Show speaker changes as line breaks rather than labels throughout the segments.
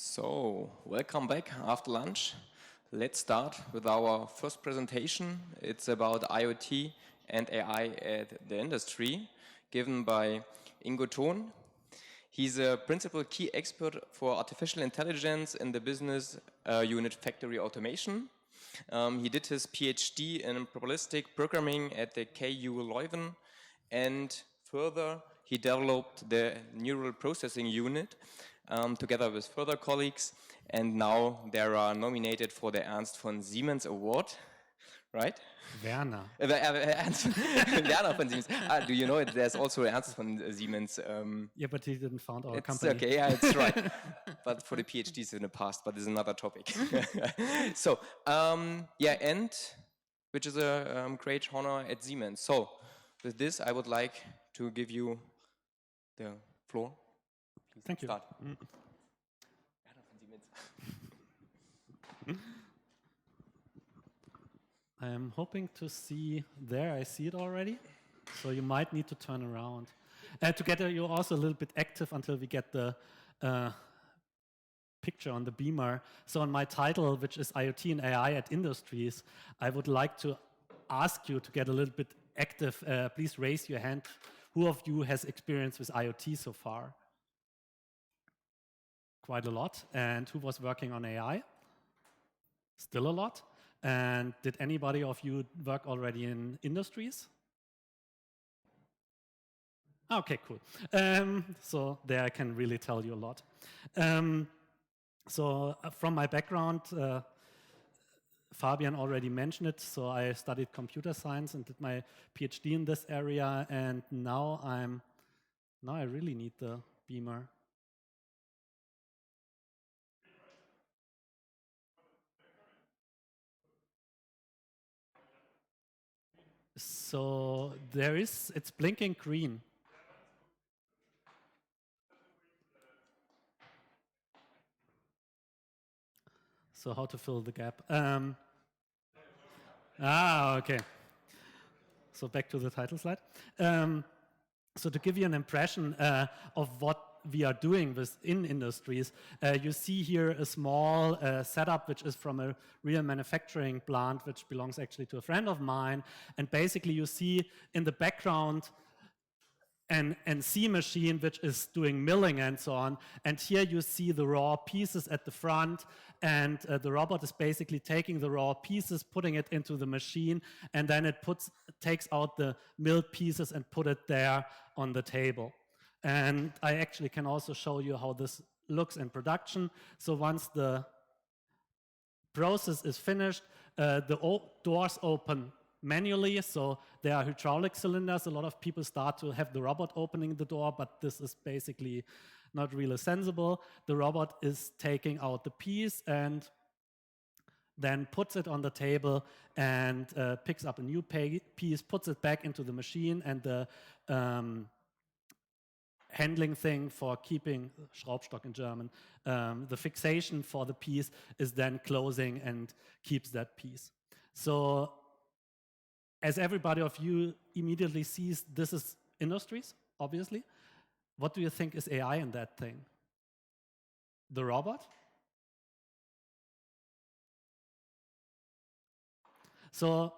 So, welcome back after lunch. Let's start with our first presentation. It's about IoT and AI at the industry, given by Ingo Thon. He's a principal key expert for artificial intelligence in the business unit factory automation. He did his PhD in probabilistic programming at the KU Leuven, and further he developed the neural processing unit together with further colleagues, and now they are nominated for the Ernst von Siemens Award, right?
Werner.
Werner von Siemens. Do you know it? There's also Ernst von Siemens.
Yeah, but he didn't found our company.
Okay, yeah, it's right. But for the PhDs in the past, but this is another topic. So, yeah, and which is a great honor at Siemens. So, with this, I would like to give you the floor. Please
Thank you.
Start.
I'm hoping to see there. I see it already. So you might need to turn around. Together, you're also a little bit active until we get the picture on the beamer. So on my title, which is IoT and AI at Industries, I would like to ask you to get a little bit active. Please raise your hand. Who of you has experience with IoT so far? Quite a lot. And who was working on AI? Still a lot. And did anybody of you work already in industries? Okay, cool. So there I can really tell you a lot. So from my background, Fabian already mentioned it. So I studied computer science and did my PhD in this area. And now I really need the beamer. So it's blinking green. So how to fill the gap? Okay. So back to the title slide. So to give you an impression of what we are doing within industries, you see here a small setup which is from a real manufacturing plant which belongs actually to a friend of mine. And basically you see in the background an NC machine which is doing milling and so on. And here you see the raw pieces at the front, and the robot is basically taking the raw pieces, putting it into the machine, and then it takes out the milled pieces and put it there on the table. And I actually can also show you how this looks in production. So once the process is finished, the doors open manually, so there are hydraulic cylinders. A lot of people start to have the robot opening the door, but this is basically not really sensible. The robot is taking out the piece and then puts it on the table and picks up a new piece, puts it back into the machine, and the handling thing for keeping, Schraubstock in German, the fixation for the piece is then closing and keeps that piece. So as everybody of you immediately sees, this is industries, obviously. What do you think is AI in that thing? The robot? So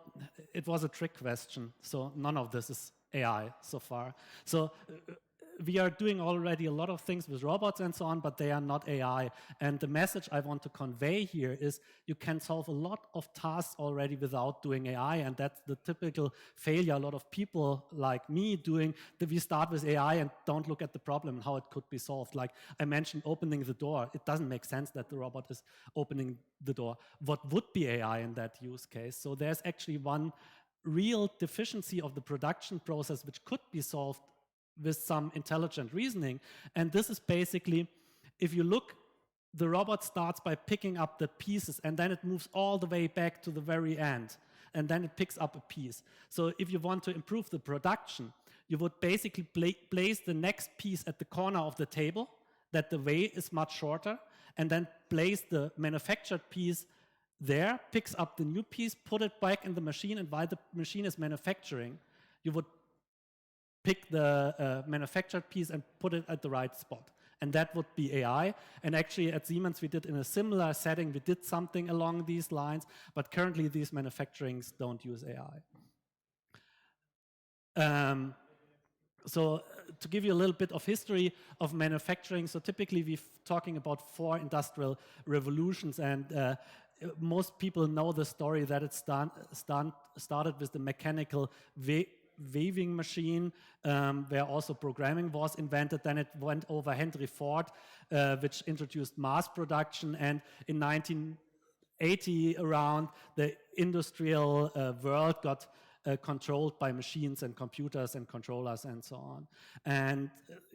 it was a trick question. So none of this is AI so far. So we are doing already a lot of things with robots and so on, but they are not AI. And the message I want to convey here is you can solve a lot of tasks already without doing AI, and that's the typical failure a lot of people like me doing, that we start with AI and don't look at the problem and how it could be solved. Like I mentioned, opening the door. It doesn't make sense that the robot is opening the door. What would be AI in that use case? So there's actually one real deficiency of the production process which could be solved with some intelligent reasoning. And this is basically, if you look, the robot starts by picking up the pieces and then it moves all the way back to the very end. And then it picks up a piece. So if you want to improve the production, you would basically place the next piece at the corner of the table, that the way is much shorter, and then place the manufactured piece there, picks up the new piece, put it back in the machine, and while the machine is manufacturing, you would pick the manufactured piece and put it at the right spot. and that would be AI. And actually at Siemens we did in a similar setting, we did something along these lines, but currently these manufacturings don't use AI. So to give you a little bit of history of manufacturing, so typically we're talking about 4 industrial revolutions, and most people know the story that it started with the mechanical weaving machine, where also programming was invented. Then it went over Henry Ford, which introduced mass production, and in 1980 around, the industrial world got controlled by machines and computers and controllers and so on. And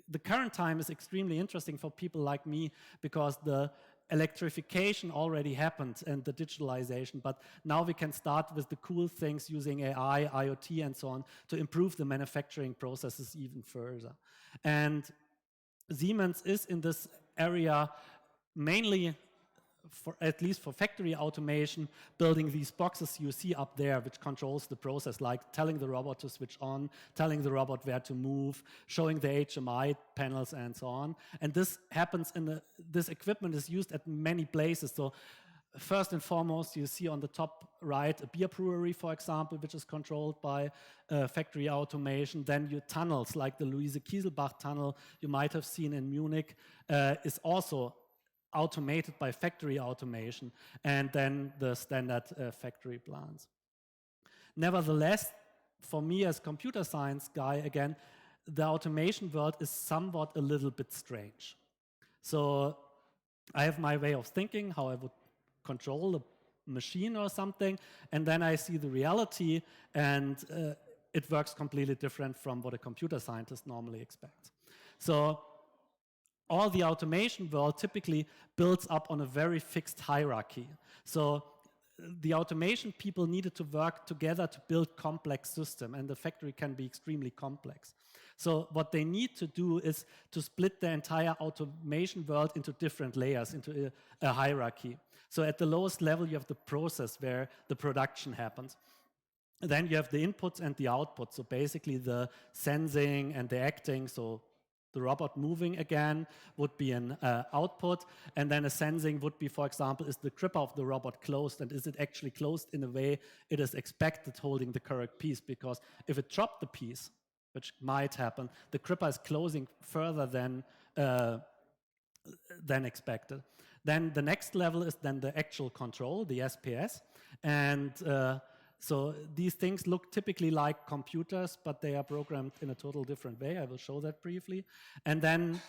the current time is extremely interesting for people like me because the electrification already happened and the digitalization, but now we can start with the cool things using AI, IoT and so on to improve the manufacturing processes even further. And Siemens is in this area mainly, at least for factory automation, building these boxes you see up there, which controls the process, like telling the robot to switch on, telling the robot where to move, showing the HMI panels and so on. And this happens this equipment is used at many places. So first and foremost, you see on the top right a beer brewery, for example, which is controlled by factory automation. Then your tunnels, like the Luise-Kieselbach tunnel you might have seen in Munich, is also automated by factory automation, and then the standard factory plants. Nevertheless, for me as computer science guy, again, the automation world is somewhat a little bit strange. So I have my way of thinking, how I would control a machine or something, and then I see the reality, and it works completely different from what a computer scientist normally expects. So all the automation world typically builds up on a very fixed hierarchy. So the automation people needed to work together to build complex systems, and the factory can be extremely complex. So what they need to do is to split the entire automation world into different layers, into a hierarchy. So at the lowest level, you have the process where the production happens. Then you have the inputs and the outputs, so basically the sensing and the acting, so the robot moving again would be an output, and then a sensing would be, for example, is the gripper of the robot closed, and is it actually closed in a way it is expected holding the correct piece? Because if it dropped the piece, which might happen, the gripper is closing further than expected. Then the next level is then the actual control, the SPS, and so these things look typically like computers, but they are programmed in a total different way. I will show that briefly. And then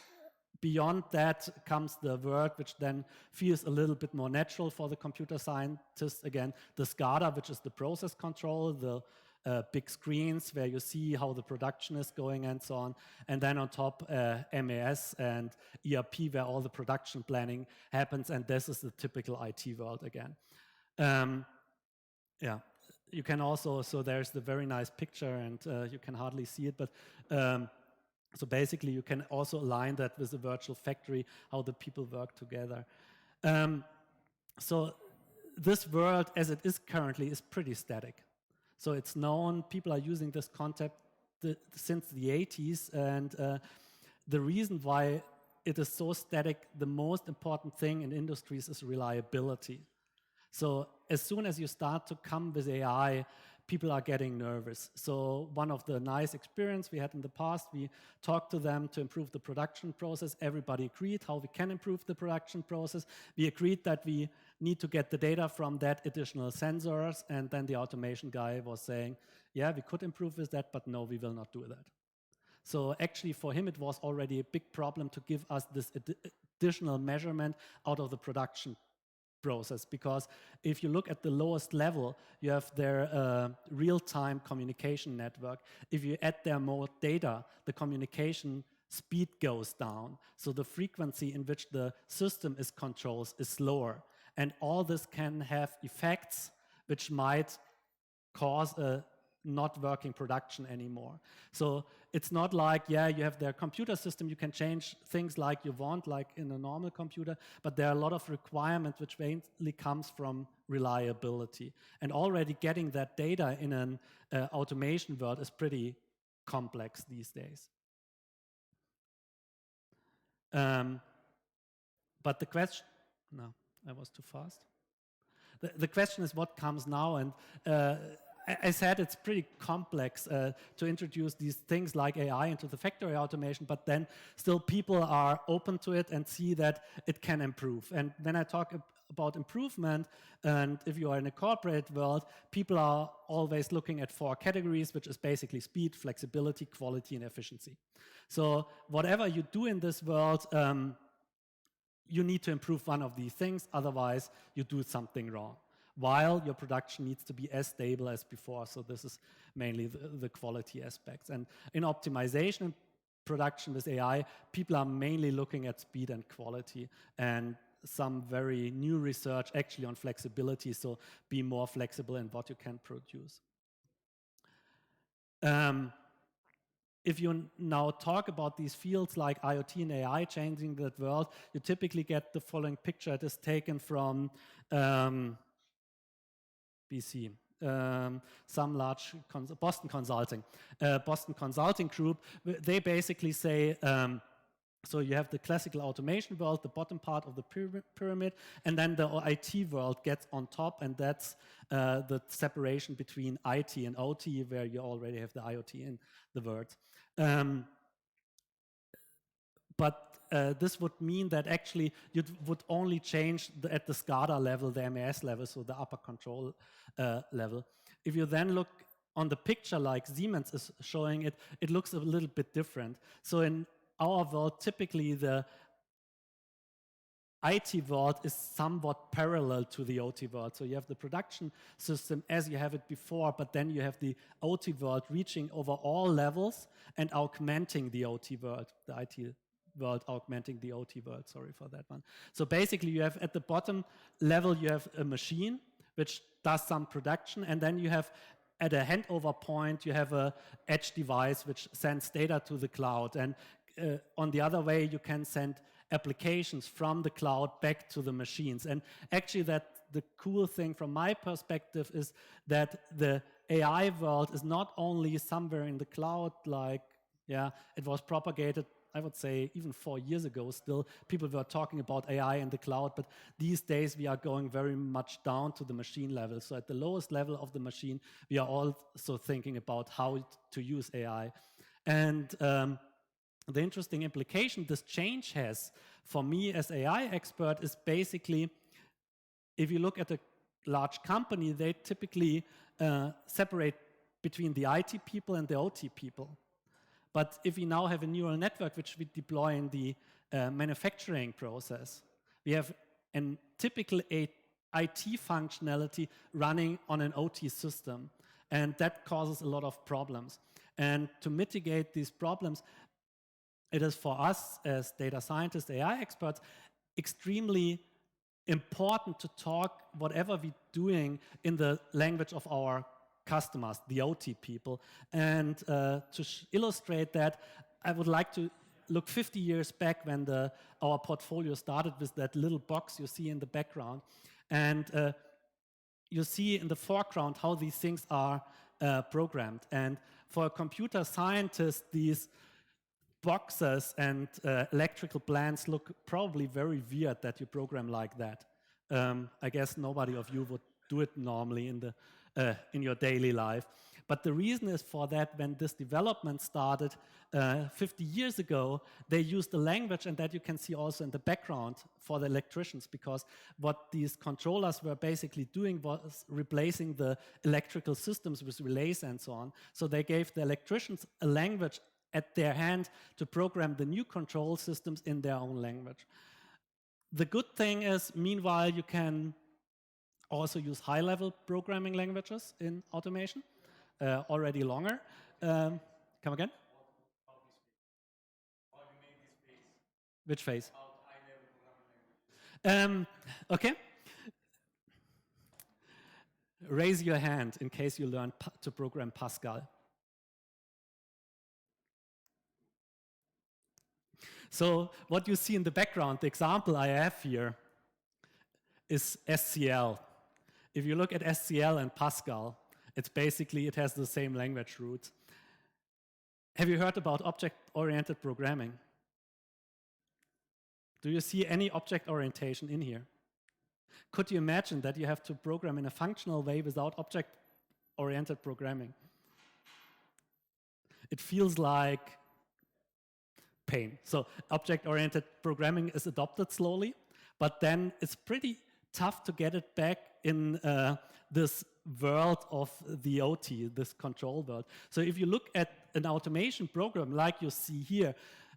beyond that comes the world, which then feels a little bit more natural for the computer scientists. Again, the SCADA, which is the process control, the big screens where you see how the production is going and so on. And then on top, MAS and ERP, where all the production planning happens. And this is the typical IT world again. Yeah. You can also, so there's the very nice picture, and you can hardly see it, but so basically you can also align that with the virtual factory, how the people work together. So this world as it is currently is pretty static. So it's known, people are using this concept since the 80s, and the reason why it is so static, the most important thing in industries is reliability. So as soon as you start to come with AI, people are getting nervous. So one of the nice experience we had in the past, we talked to them to improve the production process. Everybody agreed how we can improve the production process. We agreed that we need to get the data from that additional sensors. And then the automation guy was saying, yeah, we could improve with that, but no, we will not do that. So actually for him, it was already a big problem to give us this additional measurement out of the production process, because if you look at the lowest level, you have their real-time communication network. If you add there more data, the communication speed goes down. So the frequency in which the system is controlled is slower. And all this can have effects which might cause a not working production anymore. So it's not like, yeah, you have their computer system, you can change things like you want, like in a normal computer, but there are a lot of requirements which mainly comes from reliability. And already getting that data in an automation world is pretty complex these days. But the question, no, I was too fast. The question is what comes now, and I said it's pretty complex to introduce these things like AI into the factory automation, but then still people are open to it and see that it can improve. And when I talk about improvement, and if you are in a corporate world, people are always looking at 4 categories, which is basically speed, flexibility, quality, and efficiency. So whatever you do in this world, you need to improve one of these things, otherwise you do something wrong. While your production needs to be as stable as before. So this is mainly the quality aspects. And in optimization and production with AI, people are mainly looking at speed and quality, and some very new research actually on flexibility, so be more flexible in what you can produce. If you now talk about these fields like IoT and AI changing the world, you typically get the following picture. It is taken from BC, some large Boston Consulting Group. They basically say, so you have the classical automation world, the bottom part of the pyramid, and then the IT world gets on top, and that's the separation between IT and OT, where you already have the IoT in the word. But this would mean that actually you would only change at the SCADA level, the MES level, so the upper control level. If you then look on the picture like Siemens is showing it, it looks a little bit different. So in our world, typically the IT world is somewhat parallel to the OT world. So you have the production system as you have it before, but then you have the OT world reaching over all levels and augmenting the OT world, the IT world augmenting the OT world, sorry for that one. So basically you have at the bottom level, you have a machine which does some production, and then you have at a handover point, you have a edge device which sends data to the cloud. And on the other way, you can send applications from the cloud back to the machines. And actually the cool thing from my perspective is that the AI world is not only somewhere in the cloud, like, it was propagated, I would say, even 4 years ago still, people were talking about AI in the cloud, but these days we are going very much down to the machine level. So at the lowest level of the machine, we are also thinking about how to use AI. And the interesting implication this change has for me as AI expert is basically, if you look at a large company, they typically separate between the IT people and the OT people. But if we now have a neural network which we deploy in the manufacturing process, we have a typical IT functionality running on an OT system, and that causes a lot of problems. And to mitigate these problems, it is for us as data scientists, AI experts, extremely important to talk whatever we're doing in the language of our customers, the OT people. And to illustrate that, I would like to look 50 years back when our portfolio started with that little box you see in the background. And you see in the foreground how these things are programmed. And for a computer scientist, these boxes and electrical plants look probably very weird that you program like that. I guess nobody of you would do it normally in your daily life. But the reason is for that, when this development started 50 years ago, they used the language, and that you can see also in the background for the electricians, because what these controllers were basically doing was replacing the electrical systems with relays and so on. So they gave the electricians a language at their hand to program the new control systems in their own language. The good thing is, meanwhile, you can also use high-level programming languages in automation, already longer. Come again? Which phase? Okay. Raise your hand in case you learn to program Pascal. So what you see in the background, the example I have here is SCL. If you look at SCL and Pascal, it has the same language roots. Have you heard about object-oriented programming? Do you see any object orientation in here? Could you imagine that you have to program in a functional way without object-oriented programming? It feels like pain. So object-oriented programming is adopted slowly, but then it's pretty tough to get it back in this world of the OT, this control world. So if you look at an automation program like you see here,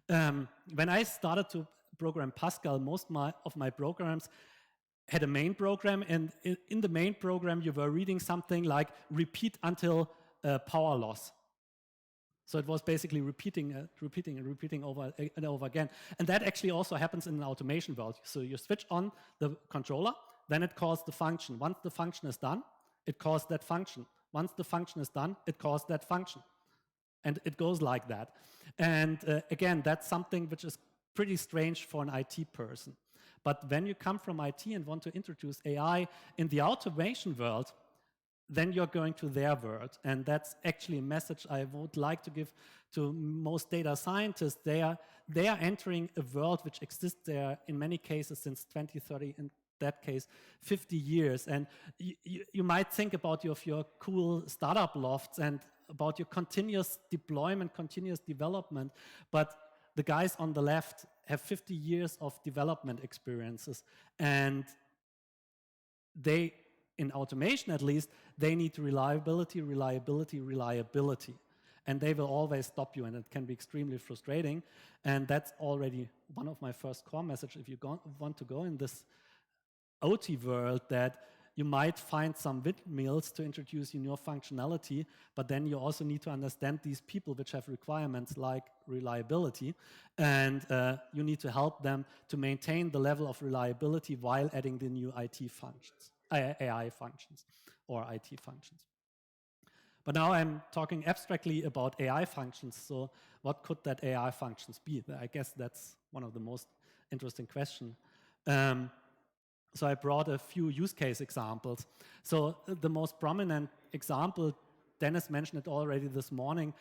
when I started to program Pascal, most of my programs had a main program, and in the main program you were reading something like repeat until power loss. So it was basically repeating over and over again. And that actually also happens in an automation world. So you switch on the controller, then it calls the function. Once the function is done, it calls that function. Once the function is done, it calls that function. And it goes like that. And again, that's something which is pretty strange for an IT person. But when you come from IT and want to introduce AI in the automation world, then you're going to their world. And that's actually a message I would like to give to most data scientists. They are entering a world which exists there in many cases since 20, 30, in that case, 50 years. And you might think about your cool startup lofts and about your continuous deployment, continuous development. But the guys on the left have 50 years of development experiences. And they, in automation at least, they need reliability, reliability, reliability. And they will always stop you, and it can be extremely frustrating. And that's already one of my first core messages. If you want to go in this OT world, that you might find some windmills to introduce you new functionality, but then you also need to understand these people which have requirements like reliability, and you need to help them to maintain the level of reliability while adding the new IT functions, AI functions, or IT functions. But now I'm talking abstractly about AI functions, so what could that AI functions be? I guess that's one of the most interesting questions. So I brought a few use case examples. So the most prominent example, Dennis mentioned it already this morning,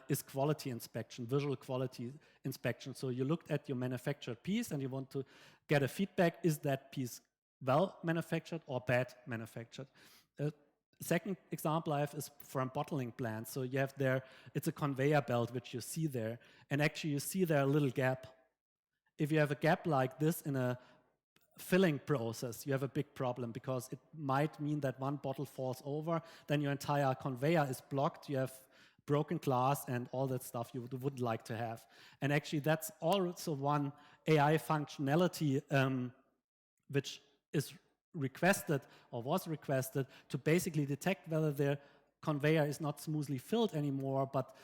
is quality inspection, visual quality inspection. So you looked at your manufactured piece and you want to get a feedback, is that piece well manufactured or bad manufactured? Second example I have is from bottling plants. So you have there, it's a conveyor belt which you see there, and actually you see there a little gap. If you have a gap like this in a filling process, you have a big problem, because it might mean that one bottle falls over, then your entire conveyor is blocked, you have broken glass and all that stuff you would like to have. And actually that's also one AI functionality which is requested or was requested to basically detect whether the conveyor is not smoothly filled anymore, but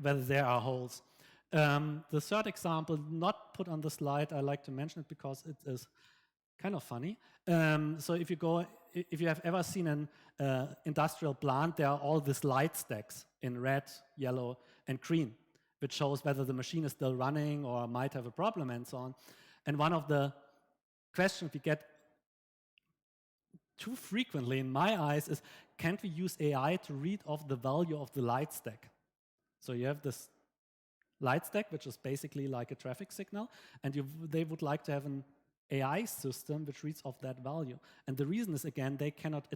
whether there are holes. The third example, not put on the slide, I like to mention it because it is kind of funny. So if you have ever seen an industrial plant, there are all these light stacks in red, yellow, and green, which shows whether the machine is still running or might have a problem and so on. And one of the questions we get too frequently in my eyes is, can't we use AI to read off the value of the light stack? So you have this light stack, which is basically like a traffic signal, and they would like to have an AI system which reads off that value. And the reason is, again, they cannot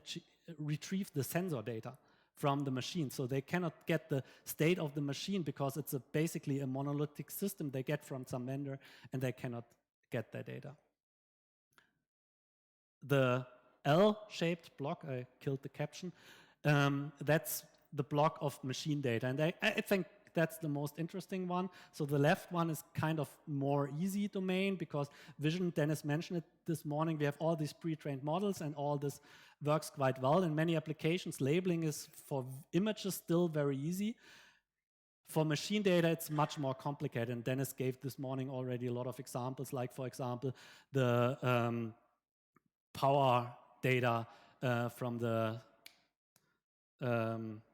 retrieve the sensor data from the machine. So they cannot get the state of the machine because it's basically a monolithic system they get from some vendor, and they cannot get that data. The L-shaped block, I killed the caption, that's the block of machine data. And I think that's the most interesting one. So the left one is kind of more easy domain, because vision, Dennis mentioned it this morning, we have all these pre-trained models and all this works quite well. In many applications, labeling is for images still very easy. For machine data, it's much more complicated. And Dennis gave this morning already a lot of examples, like, for example, the power data from the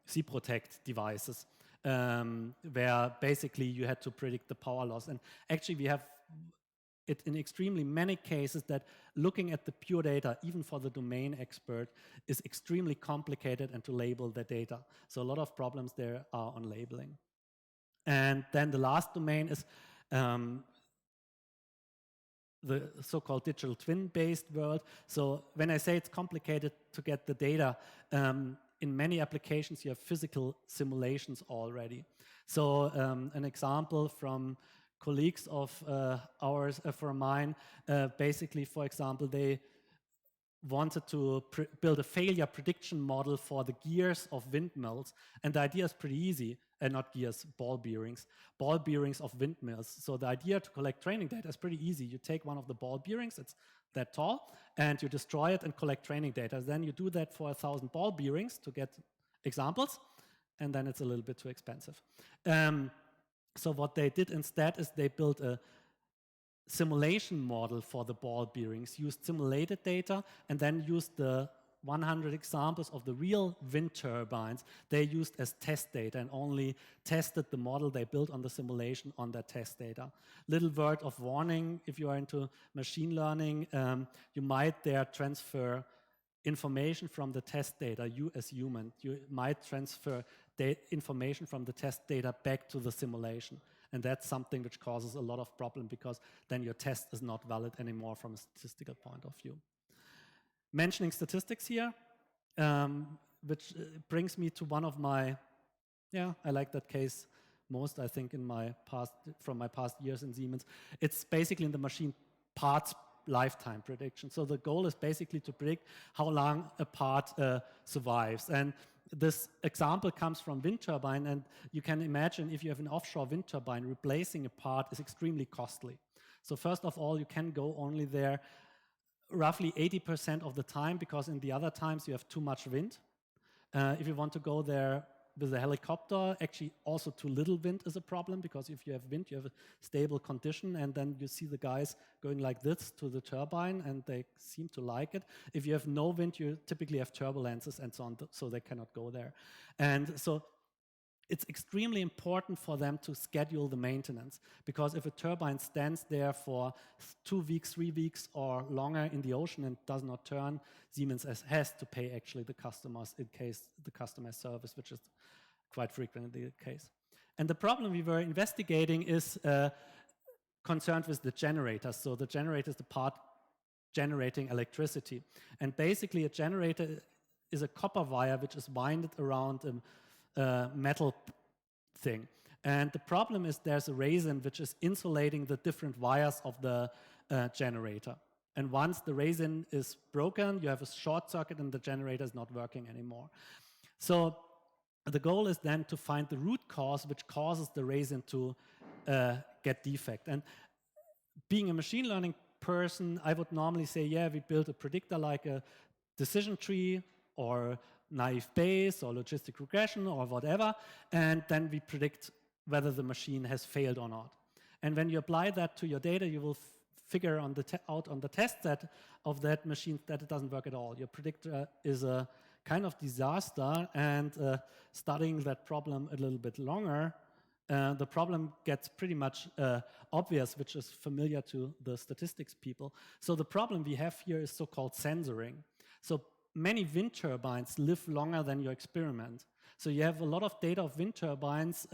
C-Protect devices. Where basically you had to predict the power loss. And actually we have it in extremely many cases that looking at the pure data, even for the domain expert, is extremely complicated, and to label the data. So a lot of problems there are on labeling. And then the last domain is the so-called digital twin-based world. So when I say it's complicated to get the data, in many applications you have physical simulations already. So an example from colleagues of ours, from mine, basically, for example, they wanted to build a failure prediction model for the gears of windmills. And the idea is pretty easy, not gears, ball bearings of windmills. So the idea to collect training data is pretty easy. You take one of the ball bearings, it's that tall, and you destroy it and collect training data. Then you do that for 1,000 ball bearings to get examples, and then it's a little bit too expensive. So what they did instead is they built a simulation model for the ball bearings, used simulated data, and then used the 100 examples of the real wind turbines they used as test data and only tested the model they built on the simulation on that test data. Little word of warning, if you are into machine learning, you might there transfer information from the test data, you as human, you might transfer information from the test data back to the simulation. And that's something which causes a lot of problem because then your test is not valid anymore from a statistical point of view. Mentioning statistics here, which brings me to one of my, I like that case most, I think, from my past years in Siemens. It's basically in the machine parts lifetime prediction. So the goal is basically to predict how long a part survives. And this example comes from wind turbine, and you can imagine if you have an offshore wind turbine, replacing a part is extremely costly. So first of all, you can go only there roughly 80% of the time because in the other times you have too much wind. If you want to go there with a helicopter, actually also too little wind is a problem because if you have wind, you have a stable condition and then you see the guys going like this to the turbine and they seem to like it. If you have no wind, you typically have turbulences and so on, so they cannot go there. And so it's extremely important for them to schedule the maintenance because if a turbine stands there for 2 weeks, 3 weeks or longer in the ocean and does not turn, Siemens has to pay actually the customers in case the customer service, which is quite frequently the case. And the problem we were investigating is concerned with the generators. So the generator is the part generating electricity. And basically a generator is a copper wire which is winded around metal thing. And the problem is there's a resin which is insulating the different wires of the generator. And once the resin is broken, you have a short circuit and the generator is not working anymore. So the goal is then to find the root cause which causes the resin to get defect. And being a machine learning person, I would normally say, we build a predictor like a decision tree or naive Bayes or logistic regression or whatever, and then we predict whether the machine has failed or not. And when you apply that to your data, you will figure out on the test set of that machine that it doesn't work at all. Your predictor is a kind of disaster, and studying that problem a little bit longer, the problem gets pretty much obvious, which is familiar to the statistics people. So the problem we have here is so-called censoring. So many wind turbines live longer than your experiment. So you have a lot of data of wind turbines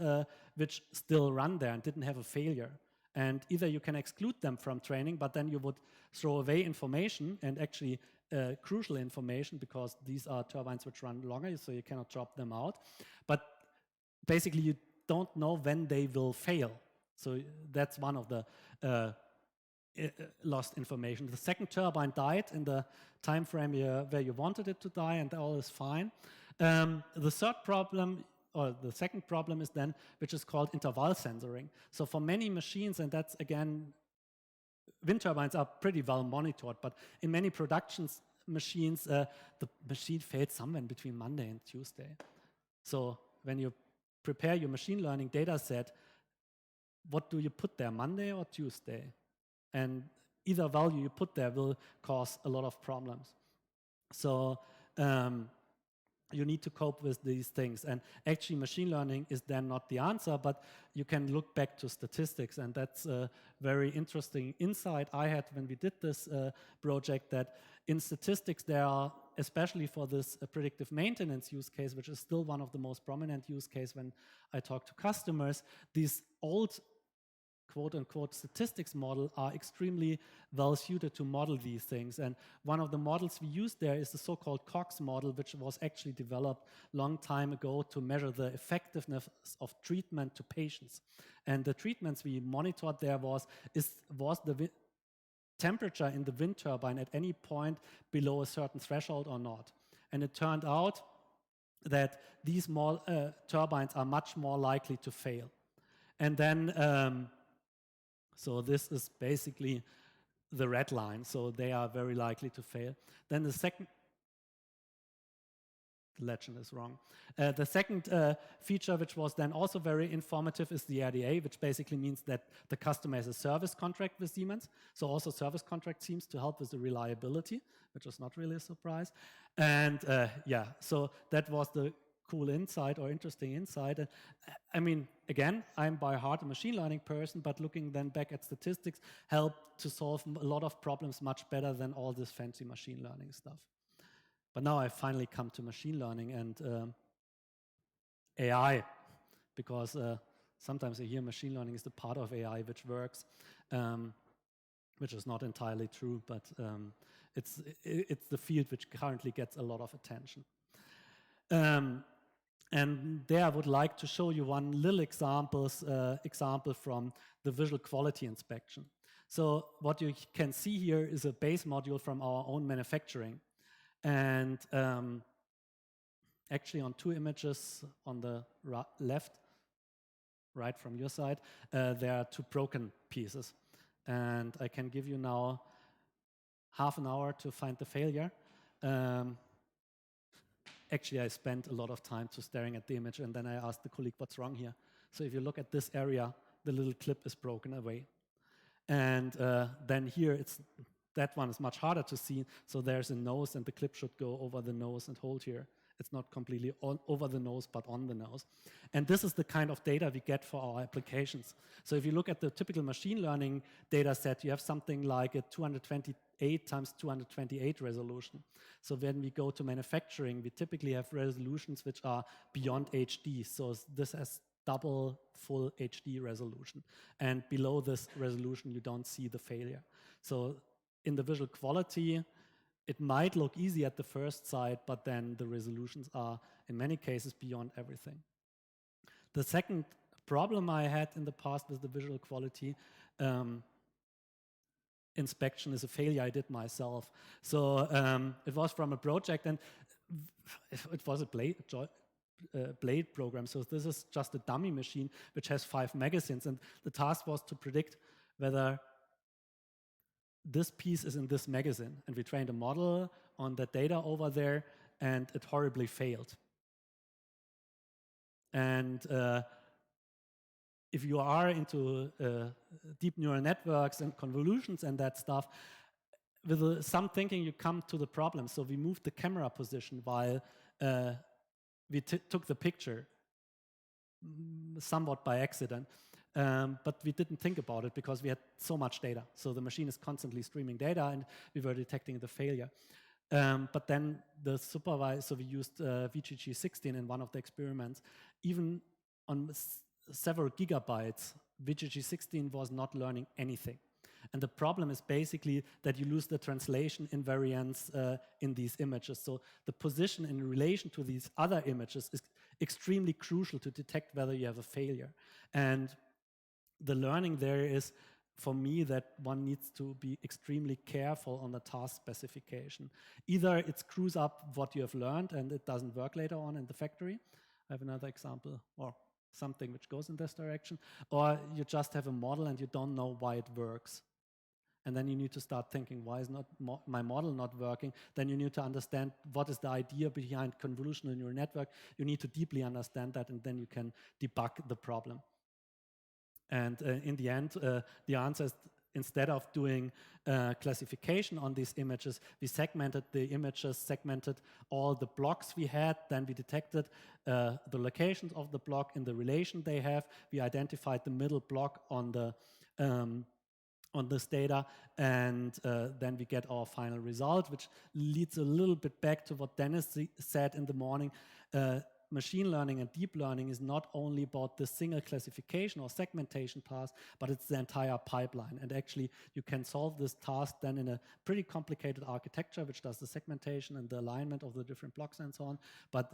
which still run there and didn't have a failure. And either you can exclude them from training, but then you would throw away information and actually crucial information because these are turbines which run longer, so you cannot drop them out. But basically you don't know when they will fail. So that's one of the lost information. The second turbine died in the time frame where you wanted it to die, and all is fine. The third problem, or the second problem is then, which is called interval censoring. So for many machines, and that's again, wind turbines are pretty well monitored, but in many production machines, the machine failed somewhere between Monday and Tuesday. So when you prepare your machine learning data set, what do you put there, Monday or Tuesday? And either value you put there will cause a lot of problems. So you need to cope with these things. And actually machine learning is then not the answer, but you can look back to statistics. And that's a very interesting insight I had when we did this project, that in statistics there are, especially for this predictive maintenance use case, which is still one of the most prominent use cases when I talk to customers, these old quote-unquote statistics model are extremely well suited to model these things. And one of the models we use there is the so-called Cox Model, which was actually developed a long time ago to measure the effectiveness of treatment to patients. And the treatments we monitored there was the temperature in the wind turbine at any point below a certain threshold or not. And it turned out that these small turbines are much more likely to fail. And then, so this is basically the red line. So they are very likely to fail. Then the second, the legend is wrong. The second feature, which was then also very informative, is the RDA, which basically means that the customer has a service contract with Siemens. So also service contract seems to help with the reliability, which was not really a surprise. And yeah, so that was the cool insight or interesting insight. And I mean, again, I'm by heart a machine learning person, but looking then back at statistics helped to solve a lot of problems much better than all this fancy machine learning stuff. But now I finally come to machine learning and AI, because sometimes I hear machine learning is the part of AI which works, which is not entirely true, but it's the field which currently gets a lot of attention. And there I would like to show you one little example from the visual quality inspection. So what you can see here is a base module from our own manufacturing. And actually on two images on the left, right from your side, there are two broken pieces. And I can give you now half an hour to find the failure. Actually, I spent a lot of time staring at the image, and then I asked the colleague, what's wrong here? So if you look at this area, the little clip is broken away. And then here, that one is much harder to see. So there's a nose, and the clip should go over the nose and hold here. It's not completely over the nose, but on the nose. And this is the kind of data we get for our applications. So if you look at the typical machine learning data set, you have something like a 228 times 228 resolution. So when we go to manufacturing, we typically have resolutions which are beyond HD. So this has double full HD resolution. And below this resolution, you don't see the failure. So in the visual quality, it might look easy at the first sight, but then the resolutions are, in many cases, beyond everything. The second problem I had in the past with the visual quality inspection is a failure I did myself. So it was from a project, and it was a blade program. So this is just a dummy machine which has 5 magazines, and the task was to predict whether this piece is in this magazine. And we trained a model on the data over there, and it horribly failed. And if you are into deep neural networks and convolutions and that stuff, with some thinking, you come to the problem. So we moved the camera position while we took the picture, somewhat by accident. But we didn't think about it because we had so much data. So the machine is constantly streaming data, and we were detecting the failure. But then the supervisor, so we used VGG16 in one of the experiments. Even on several gigabytes, VGG16 was not learning anything. And the problem is basically that you lose the translation invariance in these images. So the position in relation to these other images is extremely crucial to detect whether you have a failure. And the learning there is, for me, that one needs to be extremely careful on the task specification. Either it screws up what you have learned and it doesn't work later on in the factory. I have another example, or something which goes in this direction. Or you just have a model and you don't know why it works. And then you need to start thinking, why is my model not working? Then you need to understand what is the idea behind convolutional neural network. You need to deeply understand that, and then you can debug the problem. And in the end, the answer is, instead of doing classification on these images, we segmented the images, segmented all the blocks we had, then we detected the locations of the block in the relation they have. We identified the middle block on this data, and then we get our final result, which leads a little bit back to what Dennis said in the morning. machine learning and deep learning is not only about the single classification or segmentation task, but it's the entire pipeline. And actually, you can solve this task then in a pretty complicated architecture, which does the segmentation and the alignment of the different blocks and so on. But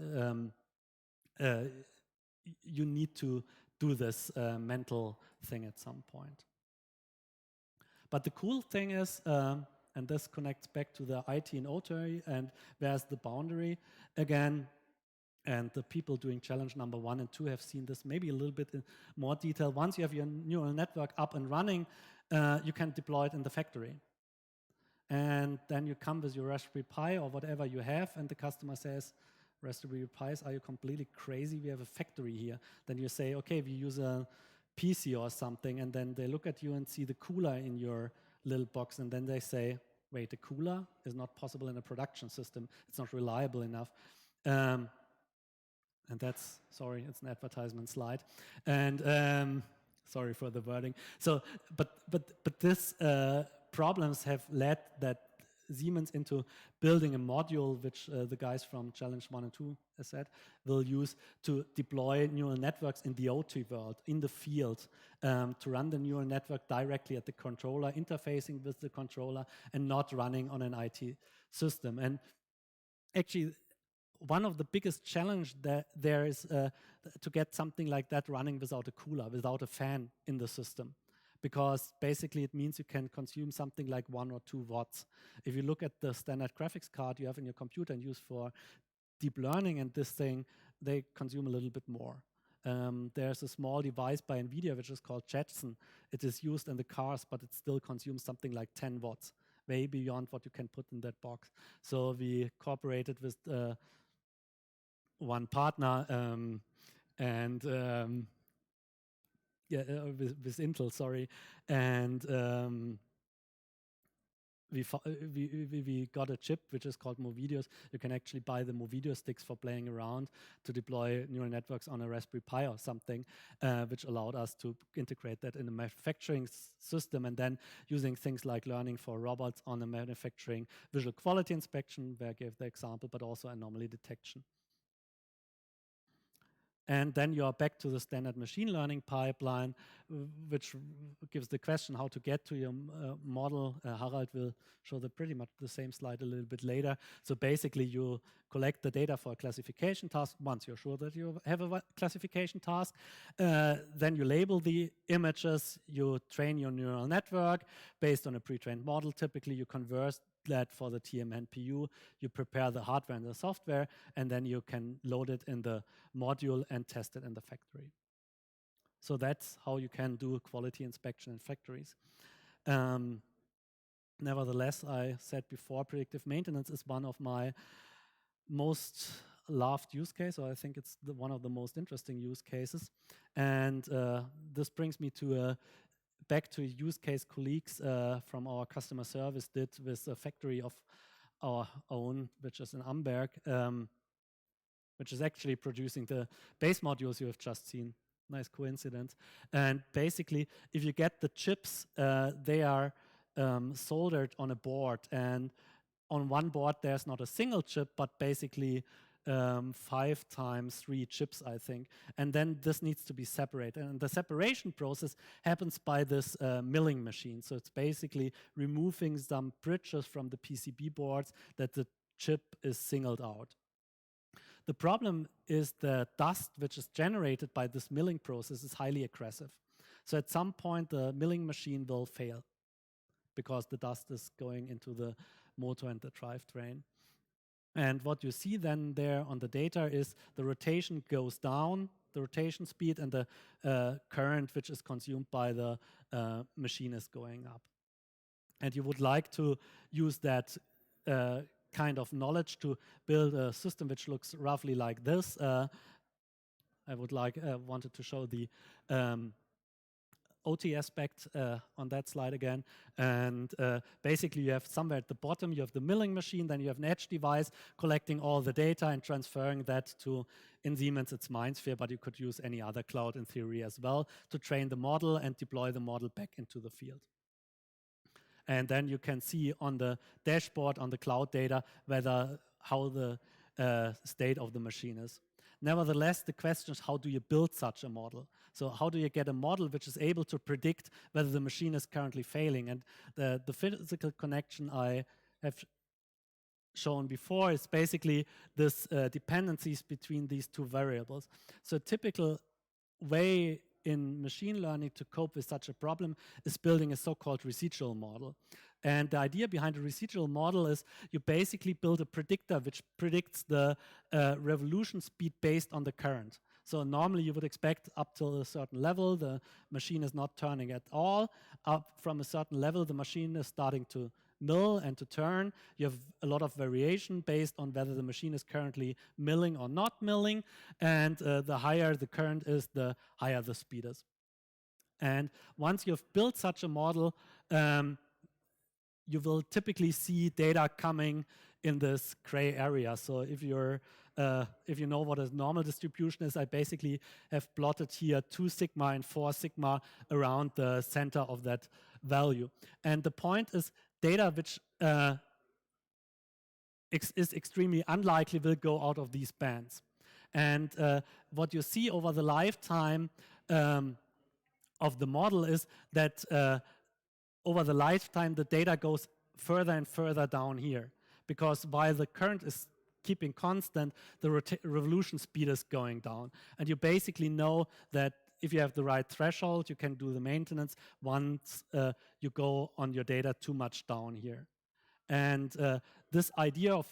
you need to do this mental thing at some point. But the cool thing is, and this connects back to the IT and OT, and where's the boundary again? And the people doing challenge number 1 and 2 have seen this maybe a little bit in more detail. Once you have your neural network up and running, you can deploy it in the factory. And then you come with your Raspberry Pi or whatever you have, and the customer says, Raspberry Pis, are you completely crazy? We have a factory here. Then you say, okay, we use a PC or something, and then they look at you and see the cooler in your little box, and then they say, wait, the cooler is not possible in a production system. It's not reliable enough. And that's, sorry, it's an advertisement slide. And sorry for the wording. So, but this problems have led that Siemens into building a module which the guys from Challenge 1 and 2, as said, will use to deploy neural networks in the OT world, in the field, to run the neural network directly at the controller, interfacing with the controller, and not running on an IT system. And actually, one of the biggest challenge that there is to get something like that running without a cooler, without a fan in the system. Because basically it means you can consume something like 1 or 2 watts. If you look at the standard graphics card you have in your computer and use for deep learning and this thing, they consume a little bit more. There's a small device by NVIDIA which is called Jetson. It is used in the cars, but it still consumes something like 10 watts, way beyond what you can put in that box. So we cooperated with one partner and with Intel, sorry, and we got a chip which is called Movideos. You can actually buy the Movideo sticks for playing around to deploy neural networks on a Raspberry Pi or something, which allowed us to integrate that in a manufacturing system, and then using things like learning for robots on a manufacturing visual quality inspection, where I gave the example, but also anomaly detection. And then you are back to the standard machine learning pipeline, which gives the question how to get to your model. Harald will show pretty much the same slide a little bit later. So basically, you collect the data for a classification task. Once you're sure that you have a classification task, then you label the images. You train your neural network based on a pre-trained model. Typically, you converse that for the TM NPU, you prepare the hardware and the software, and then you can load it in the module and test it in the factory. So that's how you can do quality inspection in factories. Nevertheless, I said before, predictive maintenance is one of my most loved use cases, or I think it's one of the most interesting use cases. And this brings me to back to a use case colleagues from our customer service did with a factory of our own, which is in Amberg, which is actually producing the base modules you have just seen. Nice coincidence. And basically, if you get the chips, they are soldered on a board. And on one board, there's not a single chip, but basically 5 times 3 chips, I think. And then this needs to be separated. And the separation process happens by this milling machine. So it's basically removing some bridges from the PCB boards that the chip is singled out. The problem is the dust which is generated by this milling process is highly aggressive. So at some point, the milling machine will fail because the dust is going into the motor and the drivetrain. And what you see then there on the data is the rotation goes down, the rotation speed, and the current which is consumed by the machine is going up. And you would like to use that kind of knowledge to build a system which looks roughly like this. I wanted to show the OT aspect on that slide again. And basically you have somewhere at the bottom, you have the milling machine, then you have an edge device collecting all the data and transferring that to, in Siemens, it's MindSphere, but you could use any other cloud in theory as well to train the model and deploy the model back into the field. And then you can see on the dashboard on the cloud data how the state of the machine is. Nevertheless, the question is, how do you build such a model? So how do you get a model which is able to predict whether the machine is currently failing? And the physical connection I have shown before is basically this dependencies between these two variables. So a typical way in machine learning to cope with such a problem is building a so-called residual model. And the idea behind a residual model is you basically build a predictor which predicts the revolution speed based on the current. So normally you would expect up till a certain level, the machine is not turning at all. Up from a certain level, the machine is starting to mill and to turn. You have a lot of variation based on whether the machine is currently milling or not milling. And the higher the current is, the higher the speed is. And once you've built such a model, you will typically see data coming in this gray area. So if you know what a normal distribution is, I basically have plotted here 2 sigma and 4 sigma around the center of that value. And the point is data which is extremely unlikely will go out of these bands. And what you see over the lifetime of the model is that over the lifetime, the data goes further and further down here. Because while the current is keeping constant, the revolution speed is going down. And you basically know that if you have the right threshold, you can do the maintenance once you go on your data too much down here. And this idea of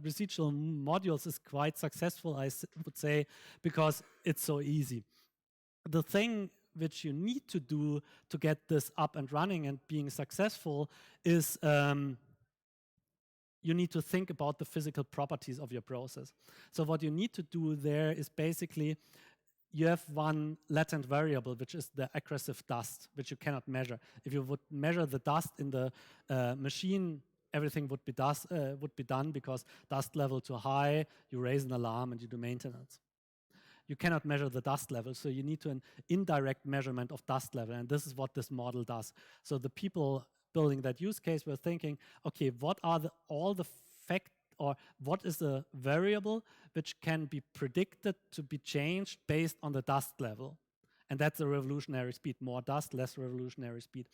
residual modules is quite successful, I would say, because it's so easy. The thing which you need to do to get this up and running and being successful is you need to think about the physical properties of your process. So what you need to do there is basically you have one latent variable, which is the aggressive dust, which you cannot measure. If you would measure the dust in the machine, everything would be done because dust level too high, you raise an alarm and you do maintenance. You cannot measure the dust level, so you need an indirect measurement of dust level, and this is what this model does. So the people building that use case were thinking, okay, what are what is a variable which can be predicted to be changed based on the dust level? And that's the revolutionary speed, more dust, less revolutionary speed.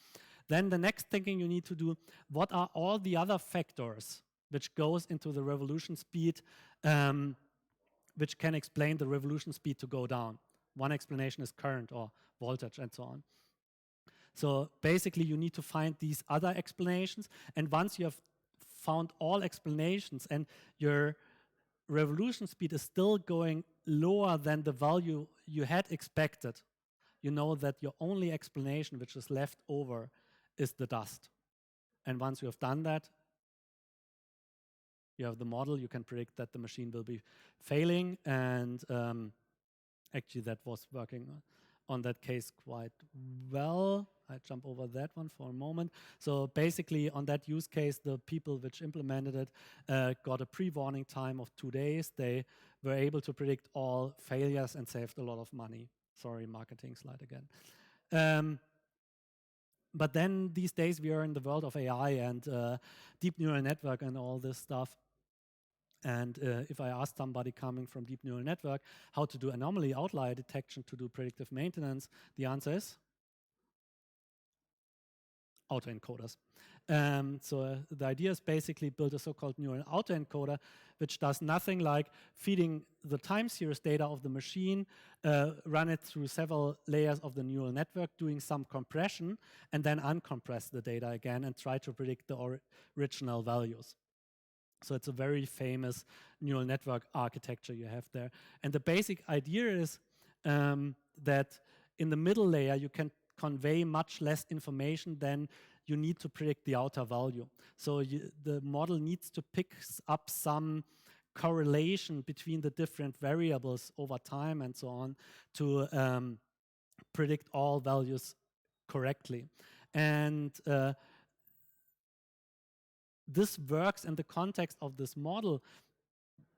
Then the next thinking you need to do, what are all the other factors which goes into the revolution speed which can explain the revolution speed to go down? One explanation is current or voltage and so on. So basically you need to find these other explanations, and once you have found all explanations and your revolution speed is still going lower than the value you had expected, you know that your only explanation which is left over is the dust. And once you have done that, you have the model, you can predict that the machine will be failing, and actually that was working on that case quite well. I jump over that one for a moment. So basically on that use case, the people which implemented it got a pre-warning time of 2 days. They were able to predict all failures and saved a lot of money. Sorry, marketing slide again. But then these days we are in the world of AI and deep neural network and all this stuff. And if I ask somebody coming from deep neural network how to do anomaly outlier detection to do predictive maintenance, the answer is autoencoders. So the idea is basically build a so-called neural autoencoder, which does nothing like feeding the time series data of the machine, run it through several layers of the neural network, doing some compression, and then uncompress the data again and try to predict the original values. So it's a very famous neural network architecture you have there. And the basic idea is that in the middle layer, you can convey much less information than you need to predict the outer value. So the model needs to pick up some correlation between the different variables over time and so on to predict all values correctly. And this works in the context of this model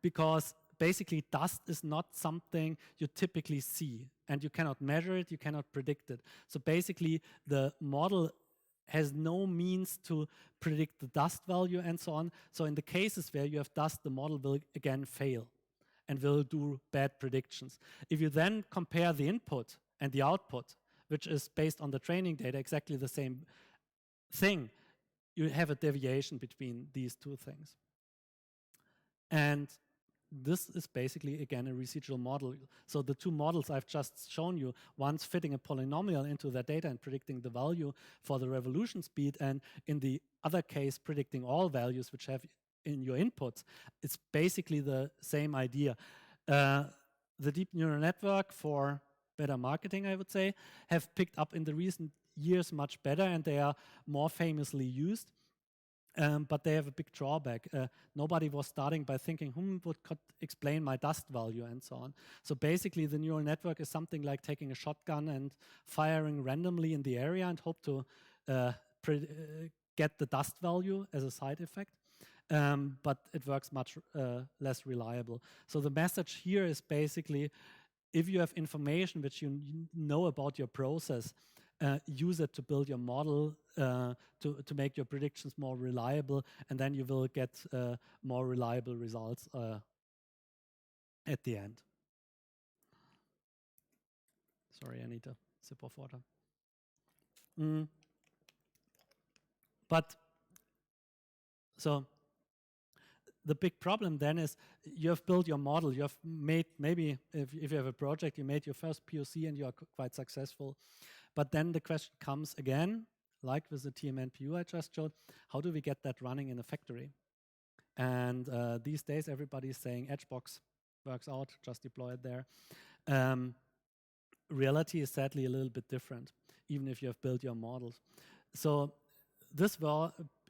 because basically dust is not something you typically see, and you cannot measure it, you cannot predict it. So basically the model has no means to predict the dust value and so on. So in the cases where you have dust, the model will again fail. and will do bad predictions. If you then compare the input and the output, which is based on the training data, exactly the same thing, you have a deviation between these two things. And this is basically, again, a residual model. So the two models I've just shown you, one's fitting a polynomial into their data and predicting the value for the revolution speed, and in the other case, predicting all values which have in your inputs. It's basically the same idea. The deep neural network, for better marketing, I would say, have picked up in the recent years much better, and they are more famously used. But they have a big drawback. Nobody was starting by thinking, could explain my dust value and so on. So basically, the neural network is something like taking a shotgun and firing randomly in the area and hope to get the dust value as a side effect. But it works much less reliable. So the message here is basically, if you have information which you know about your process, use it to build your model to make your predictions more reliable, and then you will get more reliable results at the end. Sorry, I need a sip of water. But so the big problem then is you have built your model, you have made, maybe if you have a project, you made your first POC and you are quite successful. But then the question comes again, like with the TMNPU I just showed, how do we get that running in a factory? And these days everybody is saying Edgebox works out, just deploy it there. Reality is sadly a little bit different, even if you have built your models. So this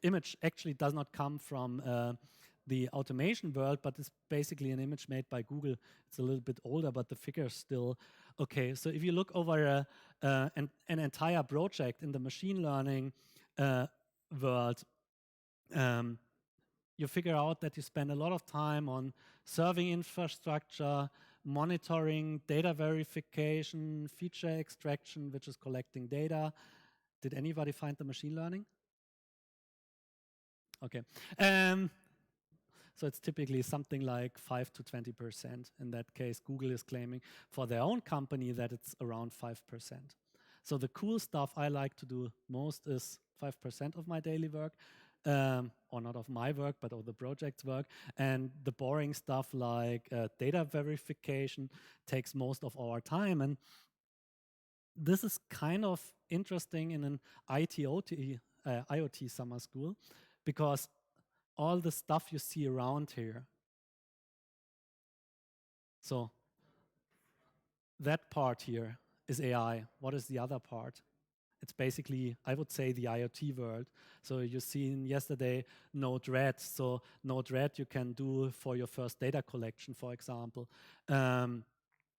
image actually does not come from the automation world, but it's basically an image made by Google. It's a little bit older, but the figure is still okay. So if you look over an entire project in the machine learning world, you figure out that you spend a lot of time on serving infrastructure, monitoring, data verification, feature extraction, which is collecting data. Did anybody find the machine learning? Okay. So it's typically something like 5 to 20%. In that case, Google is claiming for their own company that it's around 5%. So the cool stuff I like to do most is 5% of my daily work, or not of my work, but of the project's work. And the boring stuff like data verification takes most of our time. And this is kind of interesting in an IoT summer school, because all the stuff you see around here. So that part here is AI. What is the other part? It's basically, I would say, the IoT world. So you seen yesterday Node-RED. So Node-RED you can do for your first data collection, for example.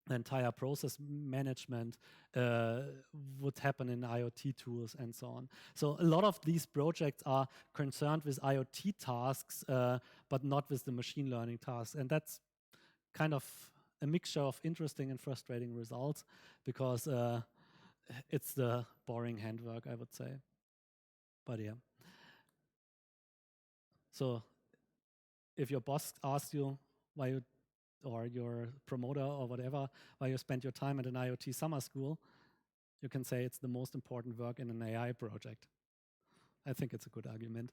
The entire process management would happen in IoT tools and so on. So a lot of these projects are concerned with IoT tasks, but not with the machine learning tasks. And that's kind of a mixture of interesting and frustrating results, because it's the boring handwork, I would say. But yeah. So if your boss asks you why you, or your promoter or whatever, why you spend your time at an IoT summer school, you can say it's the most important work in an AI project. I think it's a good argument.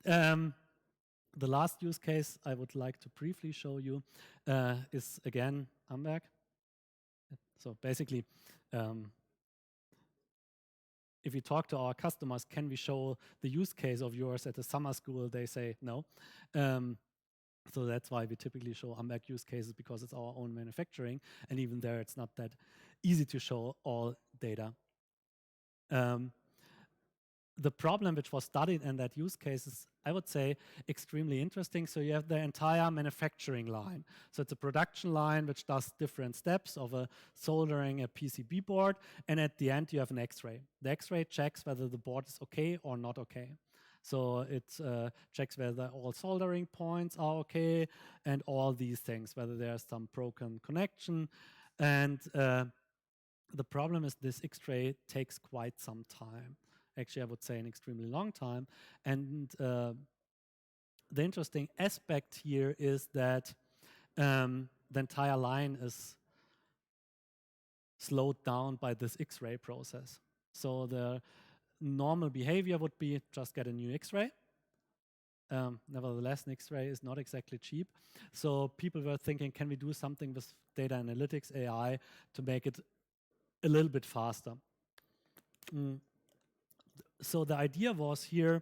The last use case I would like to briefly show you is, again, Amberg. So basically, if we talk to our customers, can we show the use case of yours at a summer school? They say no. So that's why we typically show Amberg use cases, because it's our own manufacturing. And even there, it's not that easy to show all data. The problem which was studied in that use case is, I would say, extremely interesting. So you have the entire manufacturing line. So it's a production line which does different steps of soldering a PCB board. And at the end, you have an X-ray. The X-ray checks whether the board is okay or not okay. So it checks whether all soldering points are okay and all these things, whether there's some broken connection. And the problem is this X-ray takes quite some time. Actually, I would say an extremely long time. And the interesting aspect here is that the the entire line is slowed down by this X-ray process. So the normal behavior would be just get a new X-ray. Nevertheless, an X-ray is not exactly cheap. So people were thinking, can we do something with data analytics, AI, to make it a little bit faster? So the idea was here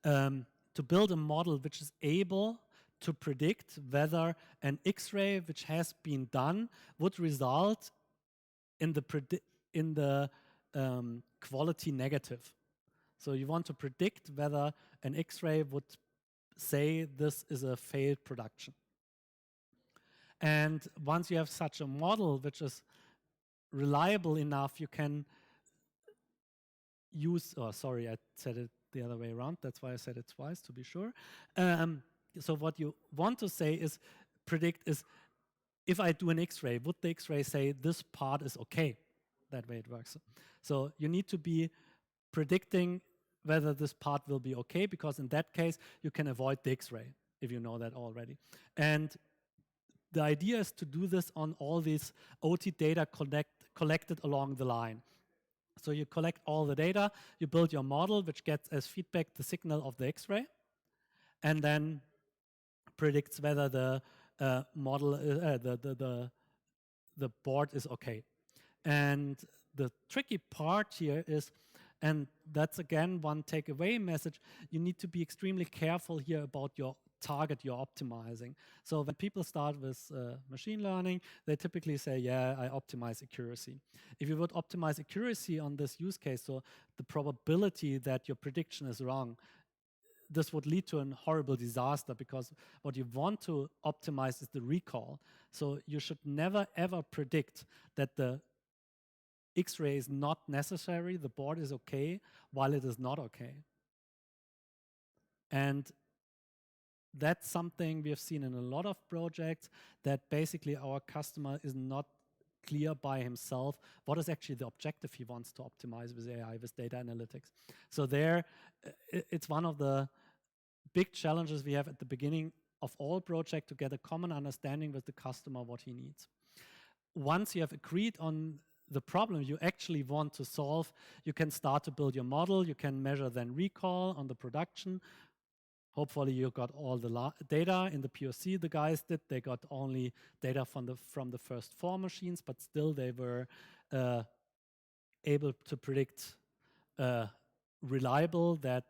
to build a model which is able to predict whether an X-ray which has been done would result in the quality negative. So you want to predict whether an X-ray would say this is a failed production. And once you have such a model which is reliable enough, you can use, oh, sorry, I said it the other way around. That's why I said it twice, to be sure. So what you want to say is, predict is, if I do an X-ray, would the X-ray say this part is okay? That way it works. So you need to be predicting whether this part will be okay, because in that case, you can avoid the X-ray, if you know that already. And the idea is to do this on all these OT data collected along the line. So you collect all the data, you build your model, which gets as feedback the signal of the X-ray, and then predicts whether the model, the board is okay. And the tricky part here is, and that's again one takeaway message, you need to be extremely careful here about your target you're optimizing. So when people start with machine learning, they typically say, yeah, I optimize accuracy. If you would optimize accuracy on this use case, so the probability that your prediction is wrong, this would lead to a horrible disaster, because what you want to optimize is the recall. So you should never ever predict that the X-ray is not necessary, the board is okay, while it is not okay. And that's something we have seen in a lot of projects, that basically our customer is not clear by himself what is actually the objective he wants to optimize with AI, with data analytics. So there, it's one of the big challenges we have at the beginning of all projects, to get a common understanding with the customer what he needs. Once you have agreed on the problem you actually want to solve, you can start to build your model. You can measure then recall on the production. Hopefully you got all the data in the POC the guys did. They got only data from the first 4 machines, but still they were able to predict reliable that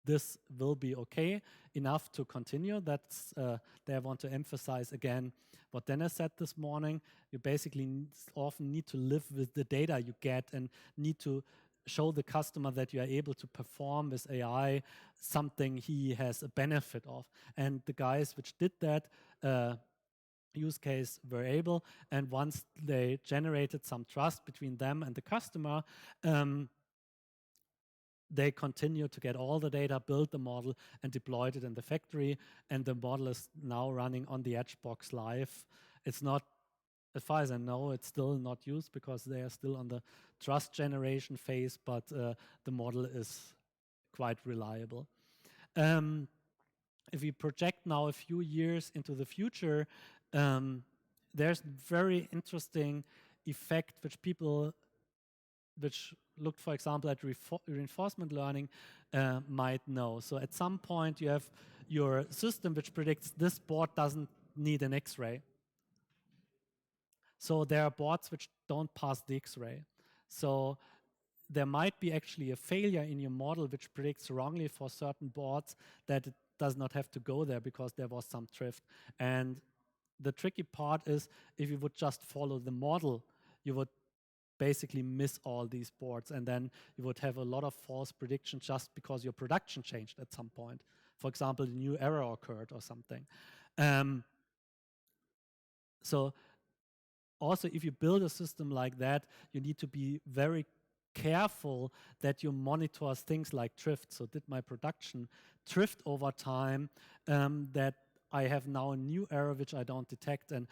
this will be okay enough to continue. That's there I want to emphasize again what Dennis said this morning. You basically often need to live with the data you get, and need to show the customer that you are able to perform with AI something he has a benefit of. And the guys which did that use case were able, and once they generated some trust between them and the customer, they continue to get all the data, build the model, and deployed it in the factory. And the model is now running on the Edge box live. It's not, as far as I know, it's still not used because they are still on the trust generation phase, but the model is quite reliable. If we project now a few years into the future, there's very interesting effect which looked, for example, at reinforcement learning, might know. So at some point you have your system which predicts this board doesn't need an X-ray. So there are boards which don't pass the X-ray. So there might be actually a failure in your model which predicts wrongly for certain boards, that it does not have to go there because there was some drift. And the tricky part is, if you would just follow the model, you would basically miss all these boards, and then you would have a lot of false predictions just because your production changed at some point. For example, a new error occurred or something. So also, if you build a system like that, you need to be very careful that you monitor things like drift. So did my production drift over time, that I have now a new error which I don't detect? And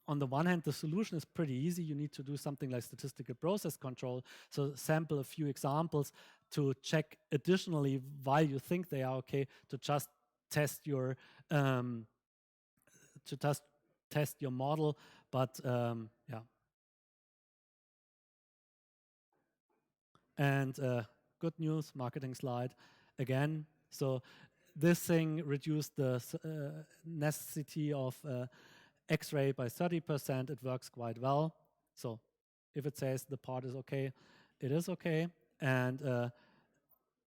on the one hand, the solution is pretty easy. You need to do something like statistical process control. So sample a few examples to check additionally while you think they are okay, to just test your test your model, but yeah. And good news, marketing slide again. So this thing reduced the necessity of X-ray by 30%. It works quite well. So if it says the part is okay, it is okay. And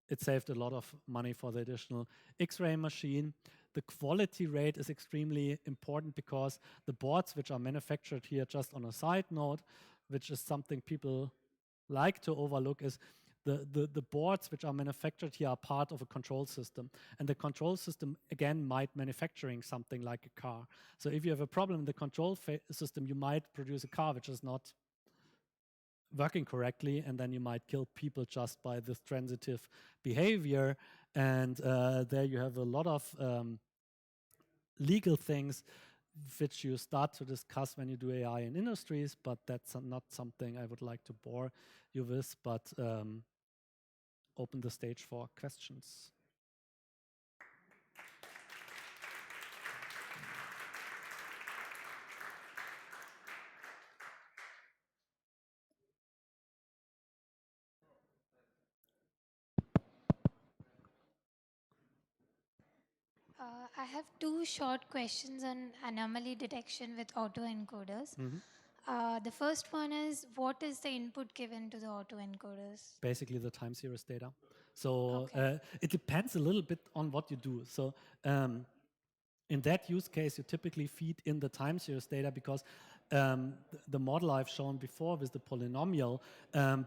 it saved a lot of money for the additional X-ray machine. The quality rate is extremely important because the boards which are manufactured here, just on a side note, which is something people like to overlook, is the boards which are manufactured here are part of a control system. And the control system, again, might manufacturing something like a car. So if you have a problem in the control system, you might produce a car which is not working correctly, and then you might kill people just by this transitive behavior. And there you have a lot of legal things which you start to discuss when you do AI in industries, but that's not something I would like to bore you with, but open the stage for questions.
I have two short questions on anomaly detection with autoencoders. The first one is, what is the input given to the autoencoders?
Basically the time series data. So
Okay.
it depends a little bit on what you do. So in that use case, you typically feed in the time series data because the model I've shown before with the polynomial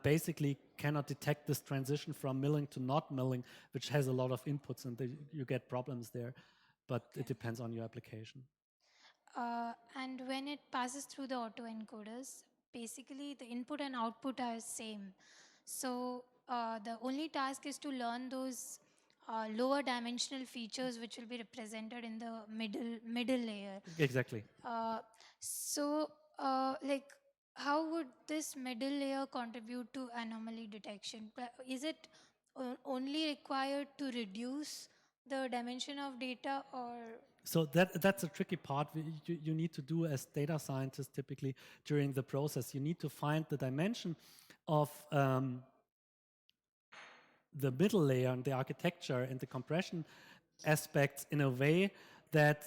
basically cannot detect this transition from milling to not milling, which has a lot of inputs, and you get problems there. But it depends on your application.
And when it passes through the autoencoders, basically the input and output are same. So the only task is to learn those lower dimensional features which will be represented in the middle layer.
Exactly.
So like, how would this middle layer contribute to anomaly detection? Is it only required to reduce the dimension of data, or?
So that's a tricky part you need to do as data scientists typically during the process. You need to find the dimension of the middle layer and the architecture and the compression aspects in a way that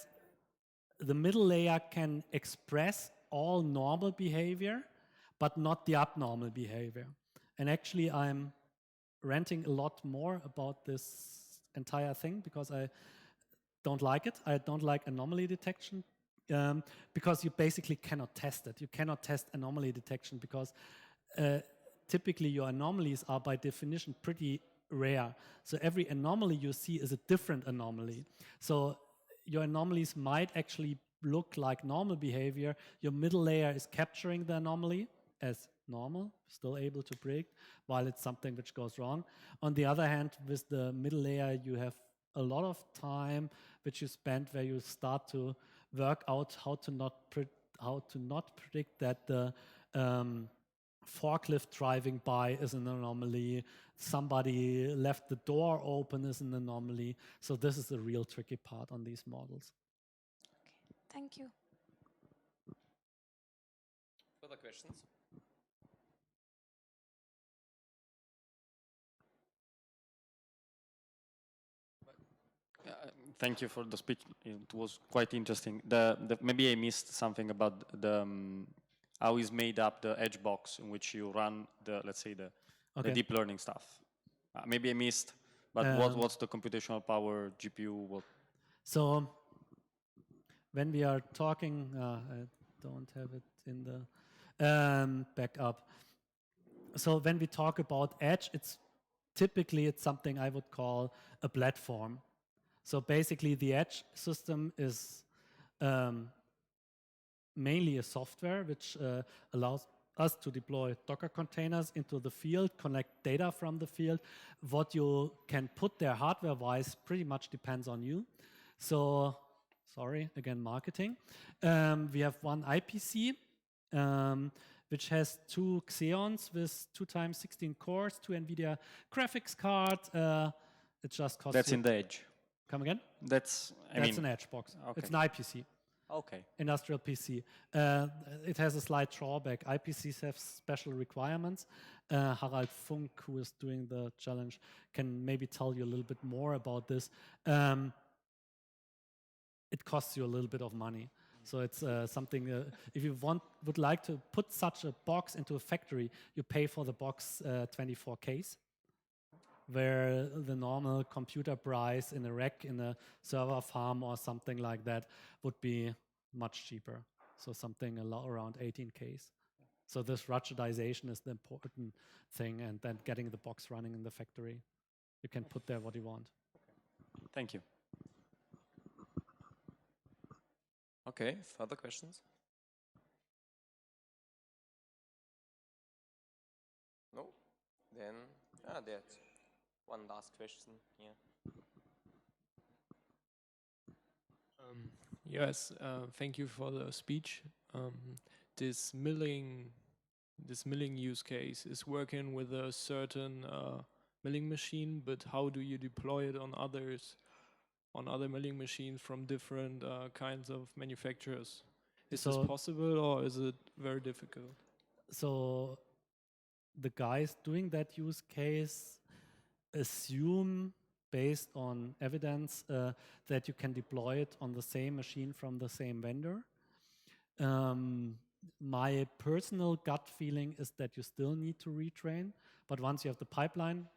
the middle layer can express all normal behavior, but not the abnormal behavior. And actually, I'm ranting a lot more about this entire thing because I don't like it. I don't like anomaly detection because you basically cannot test it. You cannot test anomaly detection because typically your anomalies are by definition pretty rare. So every anomaly you see is a different anomaly. So your anomalies might actually look like normal behavior. Your middle layer is capturing the anomaly as normal, still able to predict, while it's something which goes wrong. On the other hand, with the middle layer, you have a lot of time which you spend where you start to work out how to not predict that the forklift driving by is an anomaly, somebody left the door open is an anomaly. So this is the real tricky part on these models.
Okay, thank you.
Further questions?
Thank you for the speech. It was quite interesting. Maybe I missed something about the how is made up the edge box in which you run the, let's say, the deep learning stuff. Maybe I missed, but what's the computational power, GPU? What?
So when we are talking, I don't have it in the backup. So when we talk about edge, it's something I would call a platform. So basically the edge system is mainly a software which allows us to deploy Docker containers into the field, connect data from the field. What you can put there hardware-wise pretty much depends on you. So, sorry, again, marketing. We have one IPC, which has 2 Xeons with 2 times 16 cores, 2 NVIDIA graphics card. It just costs.
That's in the edge.
Come again?
That's
an edge box. Okay. It's an IPC.
Okay.
Industrial PC. It has a slight drawback. IPCs have special requirements. Harald Funk, who is doing the challenge, can maybe tell you a little bit more about this. It costs you a little bit of money. So it's something, if you would like to put such a box into a factory, you pay for the box 24Ks, where the normal computer price in a rack in a server farm or something like that would be much cheaper. So something around 18Ks. So this ruggedization is the important thing, and then getting the box running in the factory. You can put there what you want.
Thank you.
Okay, further questions? No? Then, there's one last question here.
Yes, thank you for the speech. This milling use case is working with a certain milling machine, but how do you deploy it on other milling machines from different kinds of manufacturers? Is this possible, or is it very difficult?
So the guys doing that use case assume, based on evidence, that you can deploy it on the same machine from the same vendor. My personal gut feeling is that you still need to retrain, but once you have the pipeline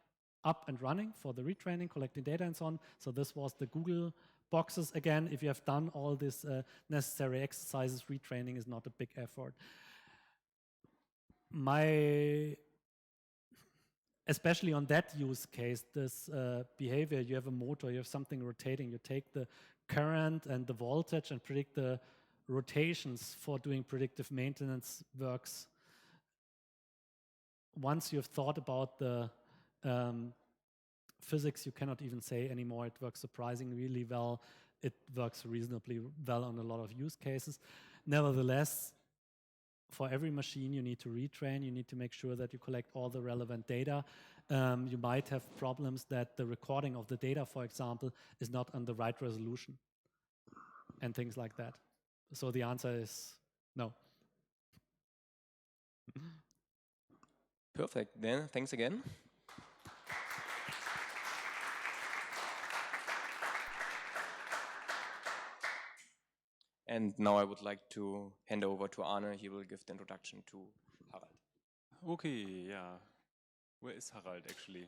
up and running for the retraining, collecting data and so on, so this was the Google boxes. Again, if you have done all these necessary exercises, retraining is not a big effort. Especially on that use case, this behavior, you have a motor, you have something rotating, you take the current and the voltage and predict the rotations for doing predictive maintenance works. Once you've thought about the physics, you cannot even say anymore. It works surprisingly really well. It works reasonably well on a lot of use cases. Nevertheless, for every machine, you need to retrain. You need to make sure that you collect all the relevant data. You might have problems that the recording of the data, for example, is not on the right resolution and things like that. So the answer is no.
Perfect. Then, thanks again. And now I would like to hand over to Arne. He will give the introduction to Harald.
Okay, yeah. Where is Harald actually?